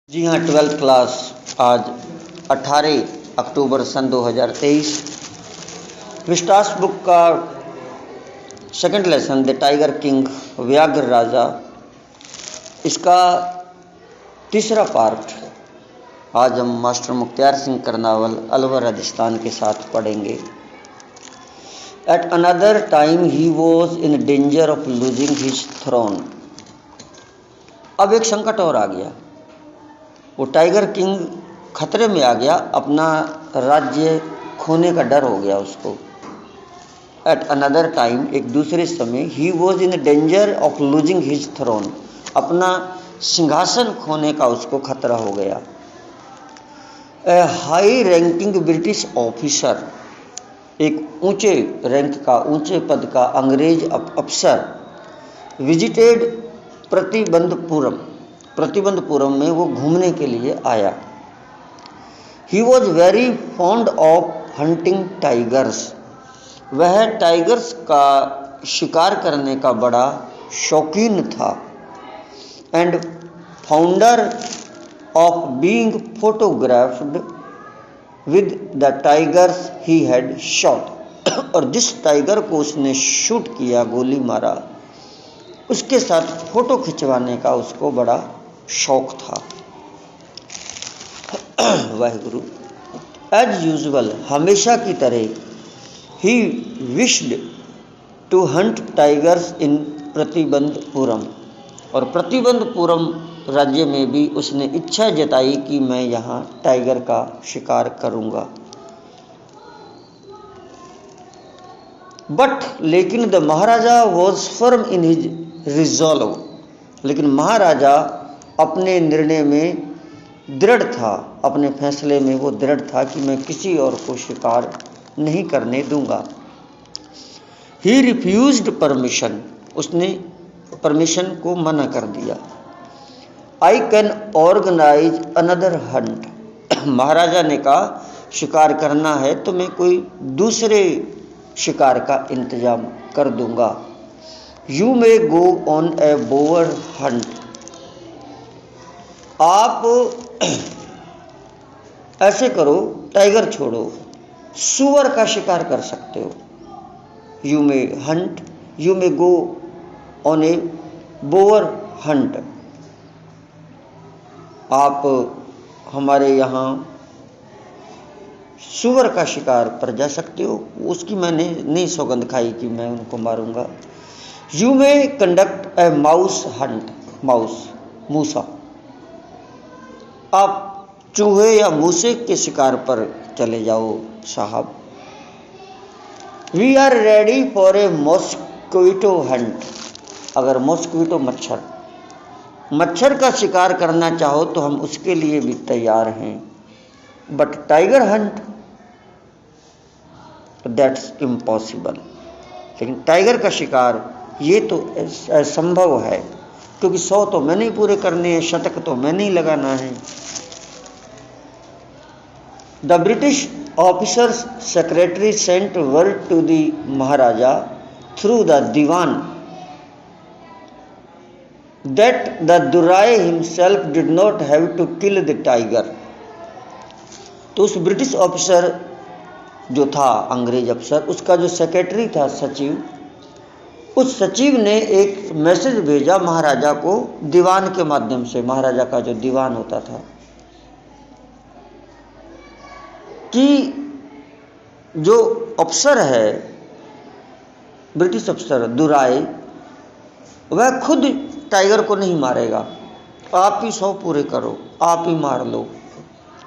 जी हाँ, 12th class आज 18 अक्टूबर सन 2023 विस्टास बुक का second lesson the tiger king व्याघ्र राजा, इसका तीसरा पार्ट आज हम मास्टर मुख्तियार सिंह करनावल अलवर राजस्थान के साथ पढ़ेंगे। At another time he was in danger of losing his throne. अब एक संकट और आ गया, वो टाइगर किंग खतरे में आ गया, अपना राज्य खोने का डर हो गया उसको। एट अनदर टाइम, एक दूसरे समय, he was in danger of losing his throne, अपना सिंहासन खोने का उसको खतरा हो गया। A high ranking British officer, एक ऊंचे रैंक का, ऊंचे पद का अंग्रेज अफसर, विजिटेड प्रतिबंधपुरम में वो घूमने के लिए आया। He was very fond of hunting tigers, वह टाइगर्स का शिकार करने का बड़ा शौकीन था। And founder of being photographed with the tigers he had shot, और जिस टाइगर को उसने शूट किया, गोली मारा, उसके साथ फोटो खिंचवाने का उसको बड़ा शौक था। वाहिगुरु। एज यूजुअल, हमेशा की तरह, he wished to hunt tigers in Pratibandapuram, और प्रतिबंधपुरम राज्य में भी उसने इच्छा जताई कि मैं यहाँ टाइगर का शिकार करूँगा। बट लेकिन the Maharaja was firm in his resolve, लेकिन महाराजा अपने निर्णय में दृढ़ था, अपने फैसले में वो दृढ़ था कि मैं किसी और को शिकार नहीं करने दूंगा। ही रिफ्यूज्ड परमिशन, उसने परमिशन को मना कर दिया। I can organise another hunt, Maharaja ने कहा शिकार करना है तो मैं कोई दूसरे शिकार का इंतजाम कर दूंगा। You may go on a boar hunt, आप ऐसे करो, टाइगर छोड़ो, सुअर का शिकार कर सकते हो। You may hunt, you may go on a boar hunt, आप हमारे यहाँ सुअर का शिकार पर जा सकते हो। उसकी मैंने नहीं सौगंध खाई कि मैं उनको मारूंगा। You may conduct a mouse hunt, मूसा, आप चूहे या मूसे के शिकार पर चले जाओ साहब। We are ready for a mosquito hunt, अगर मॉस्क्विटो मच्छर का शिकार करना चाहो तो हम उसके लिए भी तैयार हैं। But tiger Hunt, that's impossible, लेकिन टाइगर का शिकार ये तो असंभव है, क्योंकि 100 तो मैंने ही पूरे करने हैं, शतक तो मैंने ही लगाना है। The British officer's secretary sent word to the Maharaja through the Dewan that the durai himself did not have to kill the tiger. तो उस ब्रिटिश ऑफिसर जो था, अंग्रेज अफसर, उसका जो सेक्रेटरी था, सचिव, उस सचिव ने एक मैसेज भेजा महाराजा को दीवान के माध्यम से, महाराजा का जो दीवान होता था, कि जो अफसर है, ब्रिटिश अफसर दुराए, वह खुद टाइगर को नहीं मारेगा, आप ही 100 पूरे करो, आप ही मार लो।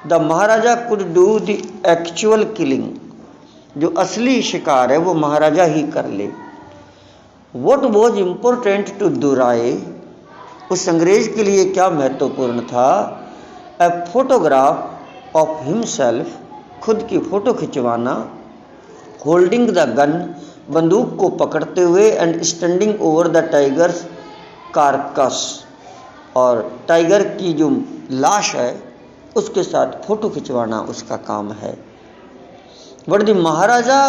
The Maharaja could do the actual killing, जो असली शिकार है वो महाराजा ही कर ले। What was important to दुराए, उस अंग्रेज के लिए क्या महत्वपूर्ण था? ए फोटोग्राफ ऑफ हिमसेल्फ, खुद की फोटो खिंचवाना, होल्डिंग द गन, बंदूक को पकड़ते हुए, and standing over the tiger's carcass, और टाइगर की जो लाश है उसके साथ फोटो खिंचवाना उसका काम है। But the Maharaja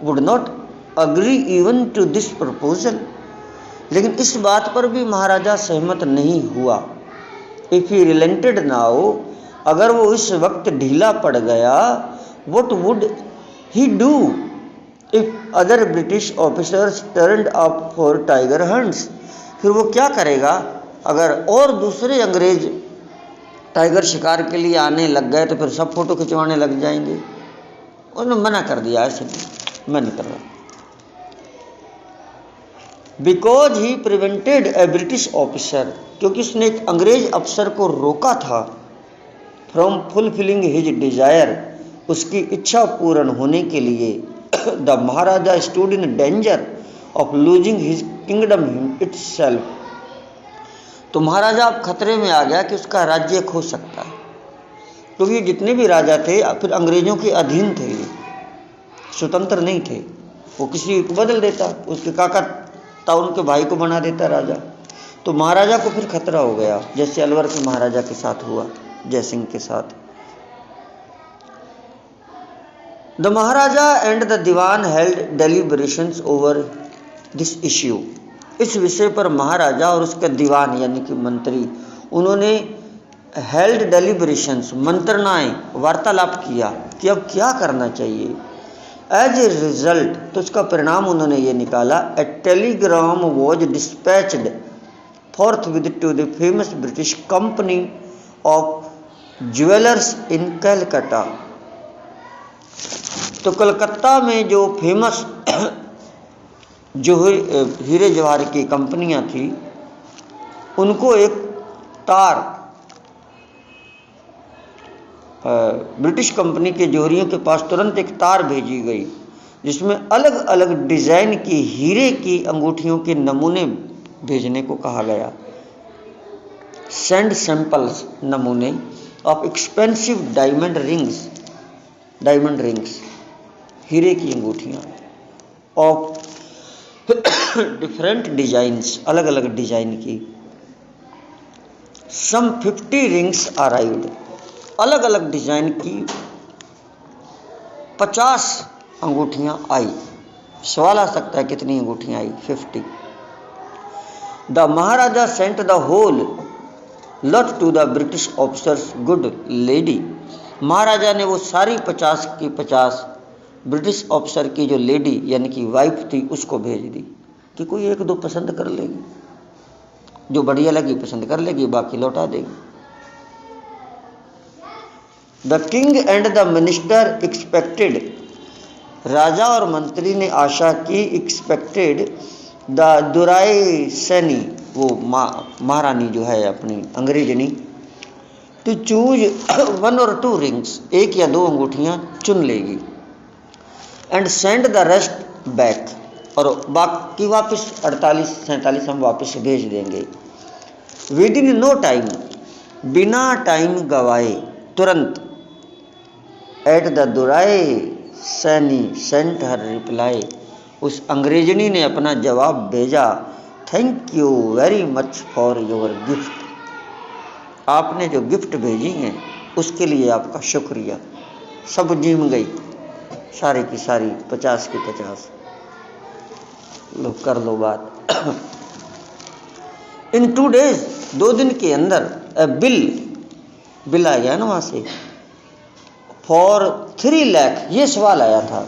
would not agree even to this proposal, लेकिन इस बात पर भी महाराजा सहमत नहीं हुआ। इफ ही रिलेंटेड नाउ, अगर वो इस वक्त ढीला पड़ गया, what would he do if other British officers turned up for tiger hunts, फिर वो क्या करेगा अगर और दूसरे अंग्रेज टाइगर शिकार के लिए आने लग गए, तो फिर सब फोटो खिंचवाने लग जाएंगे। उन्होंने मना कर दिया, ऐसे मैं नहीं कर रहा। Because he prevented A British officer, क्योंकि उसने एक अंग्रेज अफसर को रोका था, फ्रॉम फुलफिलिंग हिज डिजायर, उसकी इच्छा पूर्ण होने के लिए, the Maharaja stood in danger of losing his kingdom itself, तो महाराजा अब खतरे में आ गया कि उसका राज्य खो सकता है, क्योंकि ये जितने भी राजा थे फिर अंग्रेजों के अधीन थे, ये स्वतंत्र नहीं थे। वो किसी को बदल देता, उसके काका ताउन के भाई को बना देता राजा, तो महाराजा को फिर खतरा हो गया, जैसे अलवर के महाराजा के साथ हुआ, जयसिंह के साथ। The Maharaja and the Dewan held deliberations over this issue, इस विषय पर महाराजा और उसके दीवान यानी कि मंत्री, उन्होंने हेल्ड डेलिब्रेशंस, मंत्रणाएं, वार्तालाप किया कि अब क्या करना चाहिए। एज ए रिजल्ट, तो उसका परिणाम उन्होंने ये निकाला, a telegram was dispatched forthwith to the famous British company of jewellers in Calcutta, तो कलकत्ता में जो फेमस जो हीरे जवाहर की कंपनियां थी, उनको एक तार ब्रिटिश कंपनी के जोहरियों के पास तुरंत एक तार भेजी गई, जिसमें अलग अलग डिज़ाइन की हीरे की अंगूठियों के नमूने भेजने को कहा गया। सेंड सैंपल्स, नमूने ऑफ एक्सपेंसिव डायमंड रिंग्स, हीरे की अंगूठियाँ, ऑफ डिफरेंट डिजाइन्स, अलग अलग डिजाइन की। सम 50 रिंग्स अराइव्ड, अलग अलग डिजाइन की 50 अंगूठियां आई। सवाल आ सकता है कितनी अंगूठियां आई? 50। The Maharaja sent the whole lot to the British officer's good lady, Maharaja ने वो सारी 50 की 50 ब्रिटिश ऑफिसर की जो लेडी यानी कि वाइफ थी उसको भेज दी कि कोई एक दो पसंद कर लेगी, जो बढ़िया लगी पसंद कर लेगी, बाकी लौटा देगी। The king and the minister expected, राजा और मंत्री ने आशा की, एक्सपेक्टेड द दुराई सैनी, वो महारानी जो है अपनी अंग्रेजनी, टू चूज 1 और 2 रिंग्स, एक या 2 अंगूठियां चुन लेगी, and send the rest back, और बाकी वापस 48-47 हम वापस भेज देंगे। विद इन नो टाइम, बिना टाइम गवाए, तुरंत, at the Durai Saini sent her reply, उस अंग्रेजनी ने अपना जवाब भेजा, thank you very much for your gift, आपने जो गिफ्ट भेजी हैं उसके लिए आपका शुक्रिया। सब जिम गई, सारी की सारी 50 की 50, लो कर लो बात। इन 2 days, 2 दिन के अंदर, बिल आ गया ना वहाँ से, फॉर 3 लाख, ये सवाल आया था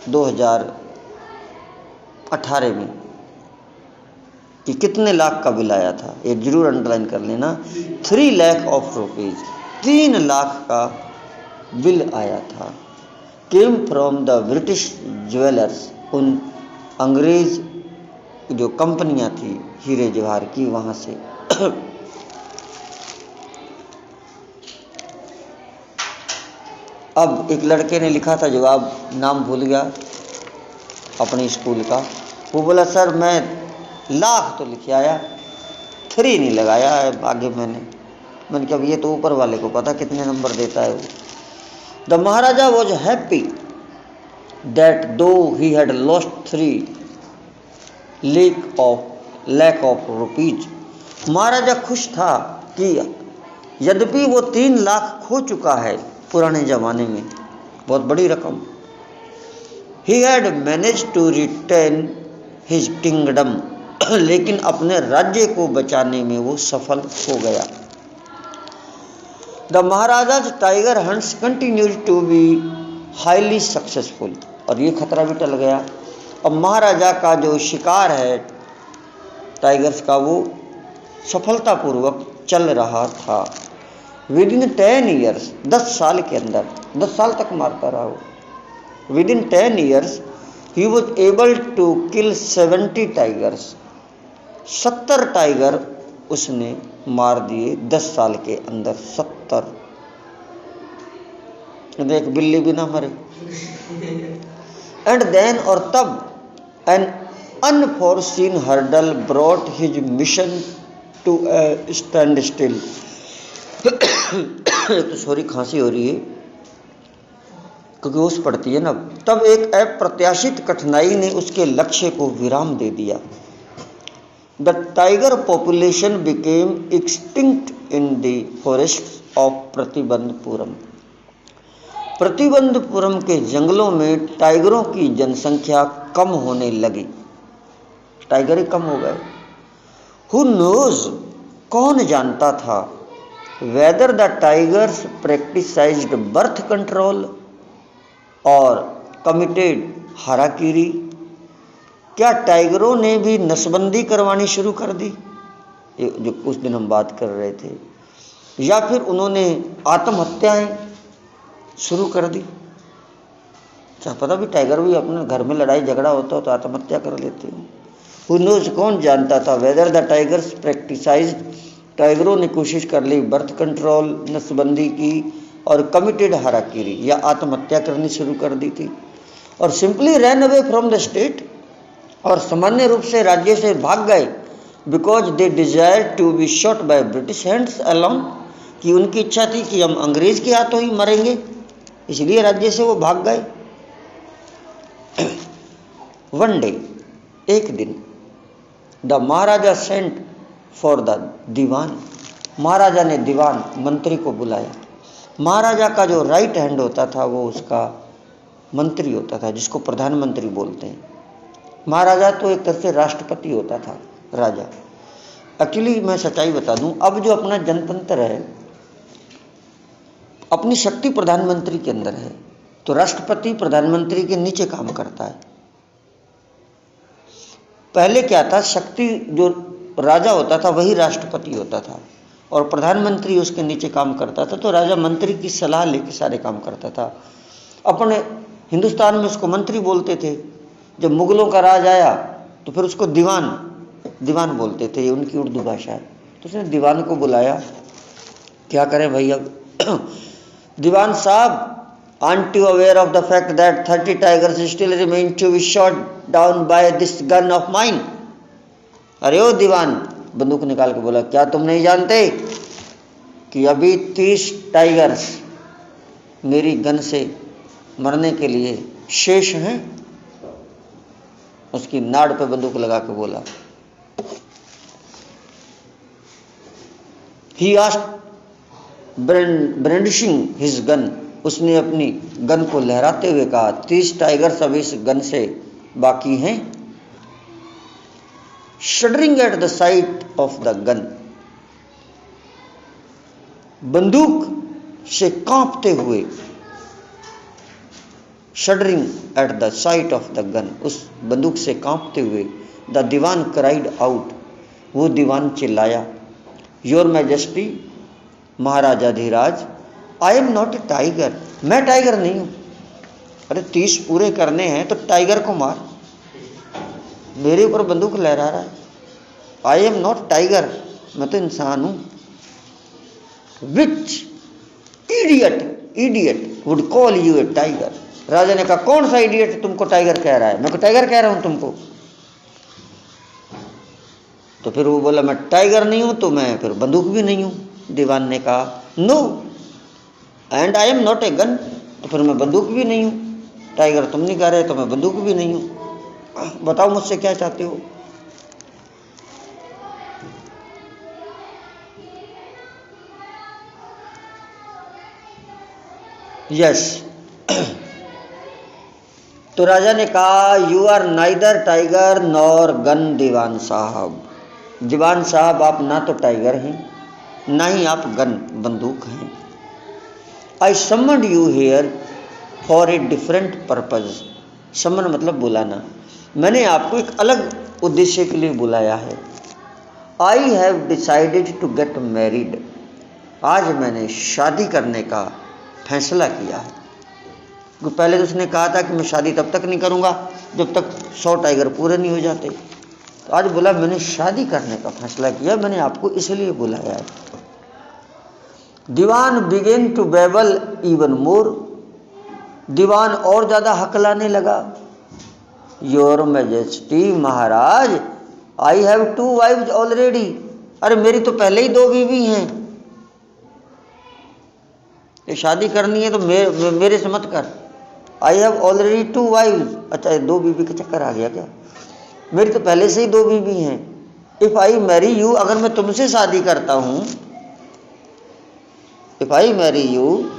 2018 में कि कितने लाख का बिल आया था, एक जरूर अंडरलाइन कर लेना, 3 लाख ऑफ रुपीज, 3 लाख का बिल आया था। Came from the British jewellers, उन अंग्रेज जो कंपनियां थी हीरे जवाहर की, वहां से। अब एक लड़के ने लिखा था जवाब, नाम भूल गया अपने स्कूल का, वो बोला सर मैं लाख तो लिख आया, 3 नहीं लगाया है आगे। मैंने कहा ये तो ऊपर वाले को पता कितने नंबर देता है वो। The Maharaja was happy that though he had lost 3 lakh of rupees, Maharaja खुश था कि यद्यपि वो 3 लाख खो चुका है पुराने जमाने में, बहुत बड़ी रकम। He had manage to retain his kingdom, लेकिन अपने राज्य को बचाने में वो सफल हो गया। The Maharaja's tiger hunts continued to be highly successful. और ये खतरा भी टल गया। अब महाराजा का जो शिकार है टाइगर्स का वो सफलतापूर्वक चल रहा था। विद इन 10 ईयर्स, 10 साल के अंदर, 10 साल तक मारता रहा वो। Within 10 years he was able to kill 70 tigers. 70 tiger उसने मार दिए 10 साल के अंदर। 70। एक बिल्ली भी ना मरे। एंड देन, और तब an unforeseen hurdle brought his mission to a standstill. तो सॉरी, खांसी हो रही है क्योंकि ओस पड़ती है ना। तब एक अप्रत्याशित कठिनाई ने उसके लक्ष्य को विराम दे दिया। The tiger population became extinct in the forest of Pratibandapuram. Pratibandapuram के जंगलों में टाइगरों की जनसंख्या कम होने लगी। टाइगर ही कम हो गए। हु नोज, कौन जानता था, whether the tigers practised birth control और कमिटेड हाराकीरी। क्या टाइगरों ने भी नसबंदी करवानी शुरू कर दी, जो उस दिन हम बात कर रहे थे, या फिर उन्होंने आत्महत्याएं शुरू कर दी। क्या पता भी टाइगर भी अपने घर में लड़ाई झगड़ा होता हो तो आत्महत्या कर लेते हो। हु नोज, कौन जानता था, वेदर द टाइगर्स प्रैक्टिसाइज्ड, टाइगरों ने कोशिश कर ली बर्थ कंट्रोल, नसबंदी की, और कमिटेड हाराकीरी, या आत्महत्या करनी शुरू कर दी थी, और simply ran away from the state, और सामान्य रूप से राज्य से भाग गए। Because they desire to be shot by British hands alone, कि उनकी इच्छा थी कि हम अंग्रेज के हाथों ही मरेंगे, इसलिए राज्य से वो भाग गए। वन डे, एक दिन, the Maharaja sent for the Dewan, Maharaja ने दीवान मंत्री को बुलाया। महाराजा का जो राइट हैंड होता था वो उसका मंत्री होता था, जिसको प्रधानमंत्री बोलते हैं। महाराजा तो एक तरह से राष्ट्रपति होता था, राजा। एक्चुअली मैं सच्चाई बता दूं, अब जो अपना जनतंत्र है अपनी शक्ति प्रधानमंत्री के अंदर है, तो राष्ट्रपति प्रधानमंत्री के नीचे काम करता है। पहले क्या था, शक्ति जो राजा होता था वही राष्ट्रपति होता था और प्रधानमंत्री उसके नीचे काम करता था, तो राजा मंत्री की सलाह लेके सारे काम करता था। अपने हिंदुस्तान में उसको मंत्री बोलते थे। जब मुगलों का राज आया तो फिर उसको दीवान बोलते थे, ये उनकी उर्दू भाषा है। तो उसने दीवान को बुलाया, क्या करें भैया। दीवान साहब, aren't you aware of the fact that 30 tigers still remain to be shot down by this gun of mine? अरे ओ दीवान, बंदूक निकाल के बोला, क्या तुम नहीं जानते कि अभी 30 टाइगर्स मेरी गन से मरने के लिए शेष हैं? उसकी नाड़ पे बंदूक लगा के बोला। He asked, brandishing his gun, उसने अपनी गन को लहराते हुए कहा, 30 टाइगर्स अभी इस गन से बाकी हैं। Shuddering at the site of the gun, बंदूक से कांपते हुए, shuddering at the site of the gun, उस बंदूक से कांपते हुए, द दीवान क्राइड आउट, वो दीवान चिल्लाया, your majesty, Maharaja Dhiraj, I am not a tiger, मैं टाइगर नहीं हूं। अरे 30 पूरे करने हैं तो टाइगर को मार, मेरे ऊपर बंदूक लहरा रहा है। आई एम नॉट टाइगर, मैं तो इंसान हूं। Which idiot would call you a tiger, राजा ने कहा, कौन सा इडियट तुमको टाइगर कह रहा है? मैं को टाइगर कह रहा हूं तुमको? तो फिर वो बोला, मैं टाइगर नहीं हूं तो मैं फिर बंदूक भी नहीं हूं। दीवान ने कहा, no and I am not a gun, तो फिर मैं बंदूक भी नहीं हूं। टाइगर तुम नहीं कह रहे तो मैं बंदूक भी नहीं हूं। बताओ मुझसे क्या चाहते हो? यस तो राजा ने कहा, you are neither tiger nor gun Dewan साहब। दीवान साहब, आप ना तो टाइगर हैं ना ही आप गन बंदूक हैं। I summoned you here for a different purpose. Summon मतलब बुलाना। मैंने आपको एक अलग उद्देश्य के लिए बुलाया है। I have decided to get married. आज मैंने शादी करने का फैसला किया है। क्योंकि पहले तो उसने कहा था कि मैं शादी तब तक नहीं करूँगा जब तक 100 टाइगर पूरे नहीं हो जाते। तो आज बोला मैंने शादी करने का फैसला किया, मैंने आपको इसलिए बुलाया है। Dewan began to babble even more. Dewan और ज़्यादा हकलाने लगा। Your majesty Maharaj, I have 2 wives already. अरे मेरी तो पहले ही 2 बीवी हैं। ये शादी करनी है तो मेरे से मत कर। I have already 2 wives. अच्छा 2 बीवी का चक्कर आ गया क्या? मेरी तो पहले से ही 2 बीवी हैं। इफ आई मैरी यू, अगर मैं तुमसे शादी करता हूं, if I marry you,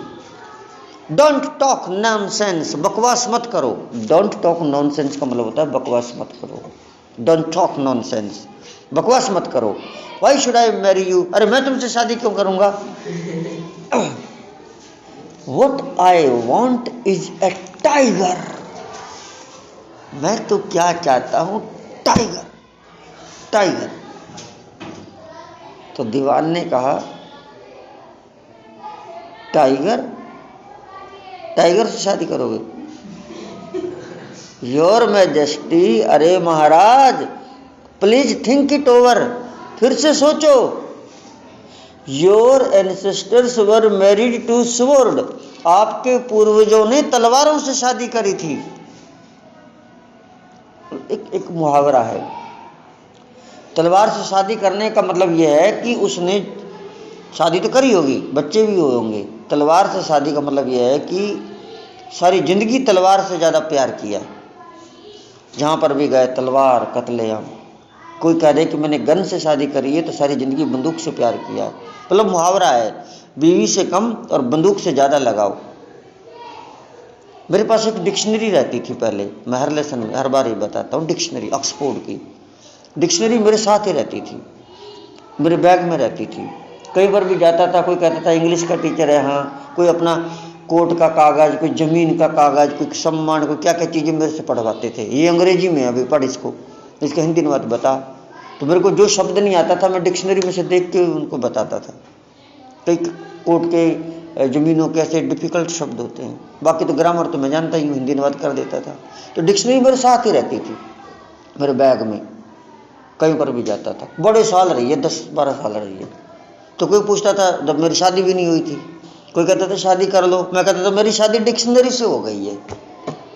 don't talk nonsense. बकवास मत करो। डोंट टॉक नॉनसेंस का मतलब होता है बकवास मत करो। डोंट टॉक नॉनसेंस, बकवास मत करो। Why should I marry you, अरे मैं तुमसे शादी क्यों करूंगा? What I want is a tiger. मैं तो क्या चाहता हूं? Tiger, tiger. तो दीवान ने कहा टाइगर, टाइगर से शादी करोगे? योर मैजेस्टी, अरे Maharaj please think it over, फिर से सोचो। Your ancestors were married to sword. आपके पूर्वजों ने तलवारों से शादी करी थी। एक मुहावरा है। तलवार से शादी करने का मतलब यह है कि उसने शादी तो करी होगी, बच्चे भी हुए होंगे। तलवार से शादी का मतलब यह है कि सारी जिंदगी तलवार से ज़्यादा प्यार किया। जहाँ पर भी गए तलवार कत्लेआम। कोई कह दे कि मैंने गन से शादी करी है तो सारी ज़िंदगी बंदूक से प्यार किया है। मतलब मुहावरा है, बीवी से कम और बंदूक से ज़्यादा लगाओ। मेरे पास एक डिक्शनरी रहती थी पहले, मैं हर लेसन में हर बार ही बताता हूँ। डिक्शनरी, ऑक्सफोर्ड की डिक्शनरी मेरे साथ ही रहती थी, मेरे बैग में रहती थी। कई बार भी जाता था, कोई कहता था इंग्लिश का टीचर है, हाँ, कोई अपना कोर्ट का कागज़, कोई ज़मीन का कागज़, कोई सम्मान, कोई क्या क्या चीज़ें मेरे से पढ़वाते थे। ये अंग्रेजी में अभी पढ़ इसको, इसका हिंदी में बता। तो मेरे को जो शब्द नहीं आता था मैं डिक्शनरी में से देख के उनको बताता था। कई कोर्ट के ज़मीनों के ऐसे डिफ़िकल्ट शब्द होते हैं, बाकी तो ग्रामर तो मैं जानता ही हूँ, हिंदी अनुवाद कर देता था। तो डिक्शनरी मेरे साथ ही रहती थी मेरे बैग में, कहीं पर भी जाता था। बड़े साल रही है, 10-12 साल रही है। तो कोई पूछता था, जब मेरी शादी भी नहीं हुई थी, कोई कहता था शादी कर लो, मैं कहता था मेरी शादी डिक्शनरी से हो गई है।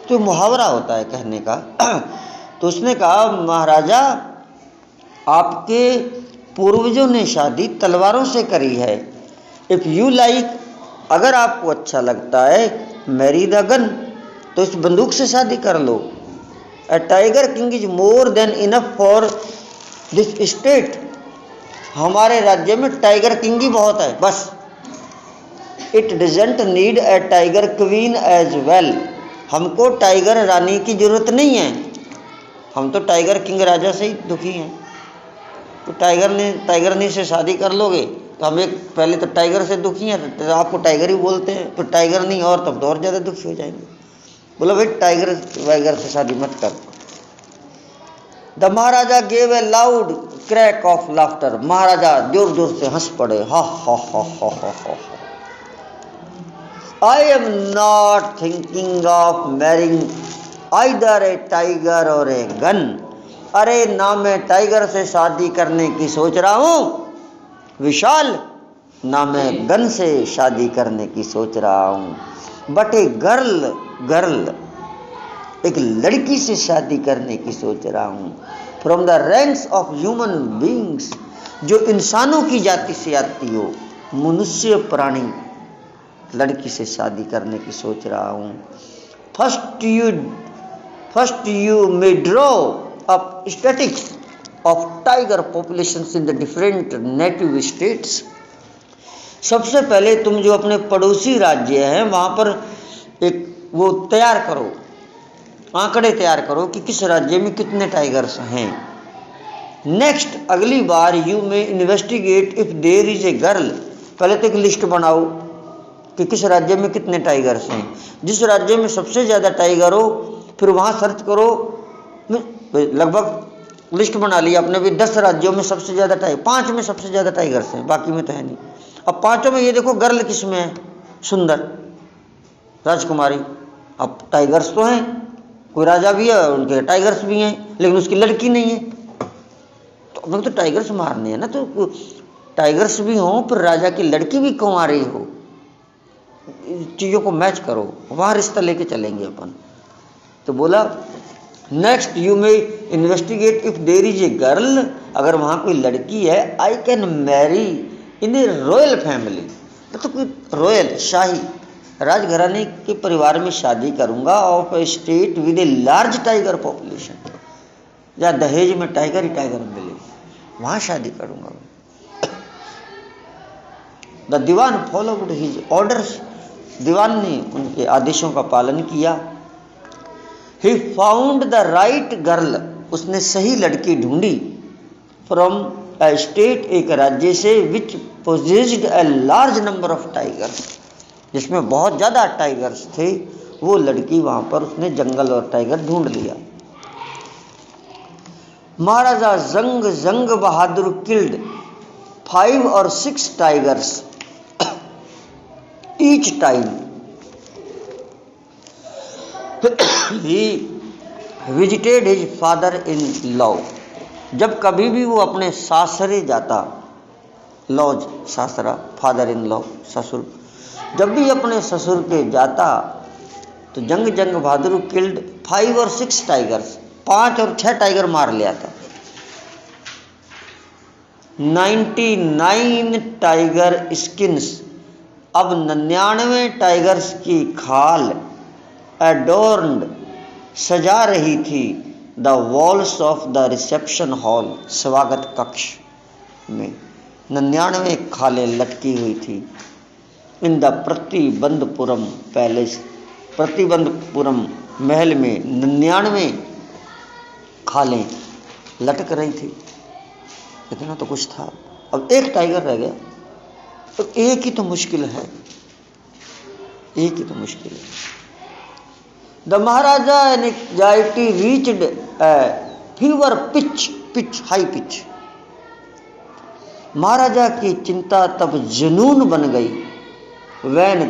तो मुहावरा होता है कहने का। तो उसने कहा महाराजा आपके पूर्वजों ने शादी तलवारों से करी है। इफ़ यू लाइक, अगर आपको अच्छा लगता है, मैरी द गन, तो इस बंदूक से शादी कर लो। A tiger king is more than enough for this state. हमारे राज्य में टाइगर किंग ही बहुत है बस। It doesn't need a tiger queen as well. हमको टाइगर रानी की जरूरत नहीं है, हम तो टाइगर किंग राजा से ही दुखी हैं। तो टाइगरनी से शादी कर लोगे तो हम एक पहले तो टाइगर से दुखी हैं, तो आपको टाइगर ही बोलते हैं, तो टाइगर नहीं और तब तो और ज़्यादा दुखी हो जाएंगे। बोलो भाई टाइगर वाइगर से शादी मत कर। The Maharaja gave a loud crack of laughter. Maharaja जोर जोर से हंस पड़े, हा हा हा हा हा हा। आई am not thinking of marrying either A tiger और ए गन। अरे ना मैं टाइगर से शादी करने की सोच रहा हूँ विशाल, ना मैं गन से शादी करने की सोच रहा हूँ, बट ए गर्ल, एक लड़की से शादी करने की सोच रहा हूँ। From the ranks of human beings, जो इंसानों की जाति से आती हो, मनुष्य प्राणी, लड़की से शादी करने की सोच रहा हूँ। First you may draw up statics of tiger populations in the different native states. सबसे पहले तुम जो अपने पड़ोसी राज्य हैं वहाँ पर एक वो तैयार करो, आंकड़े तैयार करो कि किस राज्य में कितने टाइगर्स हैं। नेक्स्ट, अगली बार you may investigate if there is a girl. पहले तो एक लिस्ट बनाओ, कि किस राज्य में कितने टाइगर्स हैं। जिस राज्य में सबसे ज़्यादा टाइगर हो फिर वहाँ सर्च करो, लगभग लिस्ट बना लिया आपने भी 10 राज्यों में सबसे ज़्यादा टाइगर, 5 में सबसे ज़्यादा टाइगर्स हैं, बाकी में तो है नहीं। अब 5 में ये देखो गर्ल किस में है, सुंदर राजकुमारी। अब टाइगर्स तो हैं, कोई राजा भी है उनके टाइगर्स भी हैं, लेकिन उसकी लड़की नहीं है। तो अपने तो टाइगर्स मारने हैं ना, तो टाइगर्स भी हों फिर राजा की लड़की भी कुंवारी हो, चीज़ों को मैच करो, वहाँ रिश्ता लेके चलेंगे अपन। तो बोला next you may investigate if there is a girl, अगर वहाँ कोई लड़की है, I can marry in A royal family, तो कोई रॉयल शाही राजघराने के परिवार में शादी करूँगा, of A state with a large tiger population, जहाँ दहेज में टाइगर ही टाइगर मिले, वहाँ शादी करूँगा। The Dewan followed his orders, Dewan ने उनके आदेशों का पालन किया। He found the right girl, उसने सही लड़की ढूंढी। फ्रॉम अ स्टेट, एक राज्य से, which possessed a large number of tigers, जिसमें बहुत ज़्यादा टाइगर्स थे, वो लड़की वहाँ पर उसने जंगल और टाइगर ढूंढ लिया। Maharaja Jung Bahadur killed 5 or 6 tigers each time he visited his father-in-law, जब कभी भी वो अपने सासरे जाता, लॉज सासरा, फादर इन लॉ ससुर, जब भी अपने ससुर के जाता तो जंग बहादुर किल्ड 5 or 6 टाइगर्स, 5 और 6 टाइगर मार लिया था। 99 टाइगर स्किन्स, अब 99 टाइगर्स की खाल एडोर्न्ड, सजा रही थी, the walls of the reception hall, स्वागत कक्ष में 99 खालें लटकी हुई थी। In the Pratibandapuram palace, Pratibandapuram महल में 99 खालें लटक रही थी। इतना तो कुछ था, अब एक टाइगर रह गया, तो एक ही तो मुश्किल है, एक ही तो मुश्किल है। The Maharaja anxiety reached fever pitch, high pitch, Maharaja की चिंता तब जुनून बन गई। When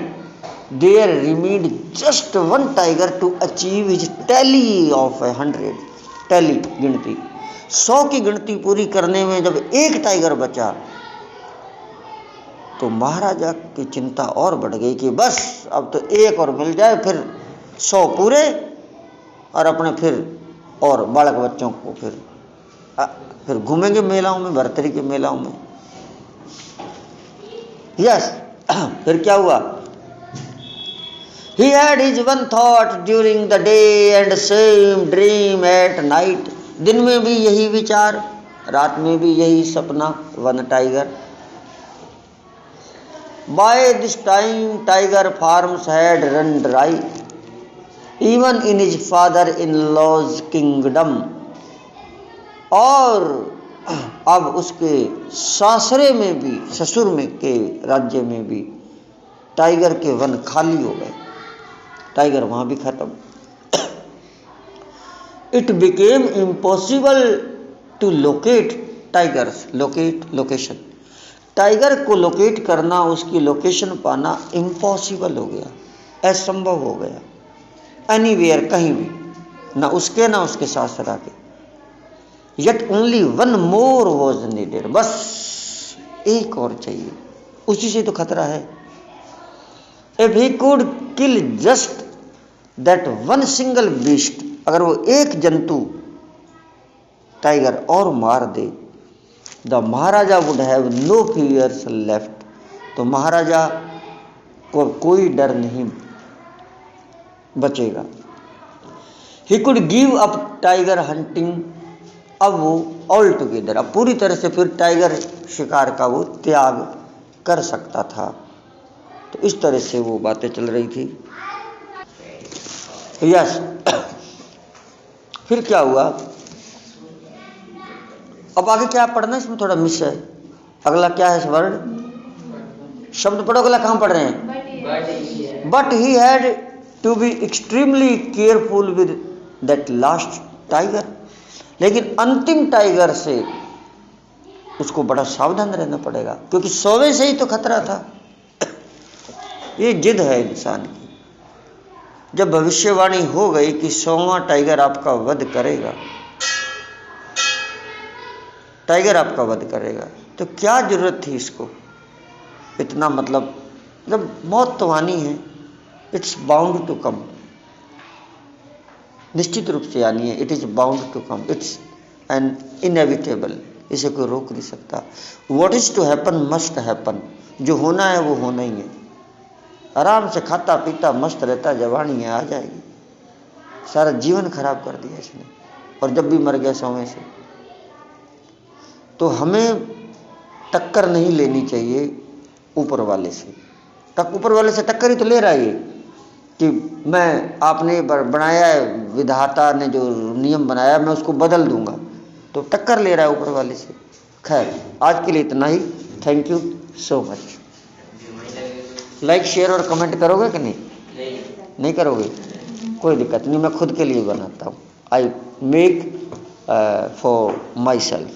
there remained just 1 tiger to achieve his tally of 100, tally गिनती, 100 की गिनती पूरी करने में जब एक टाइगर बचा तो महाराजा की चिंता और बढ़ गई कि बस अब तो एक और मिल जाए, फिर 100 पूरे, और अपने फिर और बालक बच्चों को फिर घूमेंगे मेलाओं में, भरतरी के मेलाओं में। यस फिर क्या हुआ? He had his one thought during the day and same dream at night, दिन में भी यही विचार, रात में भी यही सपना, 1 tiger. By this time tiger farms had run dry, even in his father-in-law's kingdom, और अब उसके सासरे में भी, ससुर में के राज्य में भी टाइगर के वन खाली हो गए, टाइगर वहाँ भी खत्म। It became impossible to locate tigers, location, tiger को लोकेट करना, उसकी लोकेशन पाना इम्पॉसिबल हो गया, असंभव हो गया। एनीवेयर, कहीं भी, ना उसके ना उसके सासरा के। Yet only 1 more was needed, बस एक और चाहिए, उसी से तो खतरा है। If he could kill just that one single beast, अगर वो एक जंतु टाइगर और मार दे, the Maharaja would have no fears left, तो महाराजा को कोई डर नहीं बचेगा। He could give up tiger hunting, अब वो ऑल टुगेदर, अब पूरी तरह से फिर टाइगर शिकार का वो त्याग कर सकता था। तो इस तरह से वो बातें चल रही थी। यस फिर क्या हुआ? अब आगे क्या पढ़ना, इसमें थोड़ा मिस है। अगला क्या है वर्ड, शब्द पढ़ो, अगला कहाँ पढ़ रहे हैं? but he had to be extremely careful with that last tiger. लेकिन अंतिम टाइगर से उसको बड़ा सावधान रहना पड़ेगा, क्योंकि 100वें से ही तो खतरा था। ये जिद है इंसान की। जब भविष्यवाणी हो गई कि 100वां टाइगर आपका वध करेगा, टाइगर आपका वध करेगा, तो क्या जरूरत थी इसको इतना, मतलब जब मौत तो आनी है, इट्स बाउंड टू कम, निश्चित रूप से आनी है, it is bound to come, it's an inevitable, इसे कोई रोक नहीं सकता। What is to happen must happen, जो होना है वो होना ही है। आराम से खाता पीता मस्त रहता, जवानी है आ जाएगी। सारा जीवन खराब कर दिया इसने, और जब भी मर गया 100वें से। तो हमें टक्कर नहीं लेनी चाहिए ऊपर वाले से। ऊपर वाले से टक्कर ही तो ले रहा है कि मैं, आपने बनाया है, विधाता ने जो नियम बनाया मैं उसको बदल दूंगा, तो टक्कर ले रहा है ऊपर वाले से। खैर, आज के लिए इतना ही। Thank you so much. Like share और कमेंट करोगे कि नहीं? नहीं करोगे? कोई दिक्कत नहीं, मैं खुद के लिए बनाता हूँ। I make for my self.